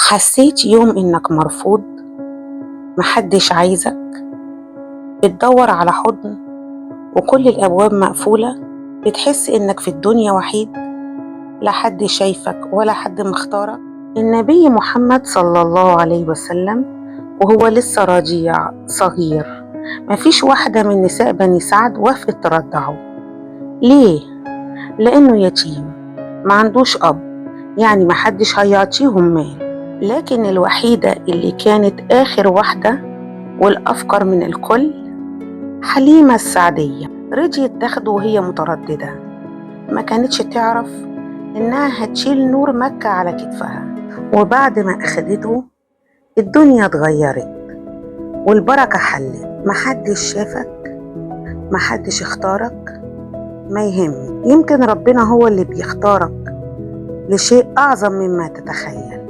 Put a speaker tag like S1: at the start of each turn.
S1: حسيت يوم إنك مرفوض، محدش عايزك، بتدور على حضن وكل الأبواب مقفولة، بتحس إنك في الدنيا وحيد، لا حد شايفك ولا حد مختارك. النبي محمد صلى الله عليه وسلم وهو لسه رضيع صغير، مفيش واحدة من نساء بني سعد وافقت ترضعه. ليه؟ لأنه يتيم، ما عندوش أب، يعني محدش هيعطيهم مال. لكن الوحيدة اللي كانت آخر واحدة والأفقر من الكل حليمة السعدية، رضيت تاخده وهي مترددة، ما كانتش تعرف إنها هتشيل نور مكة على كتفها. وبعد ما أخدته الدنيا اتغيرت والبركة حلت. محدش شافك، محدش اختارك، ما يهم، يمكن ربنا هو اللي بيختارك لشيء أعظم مما تتخيل.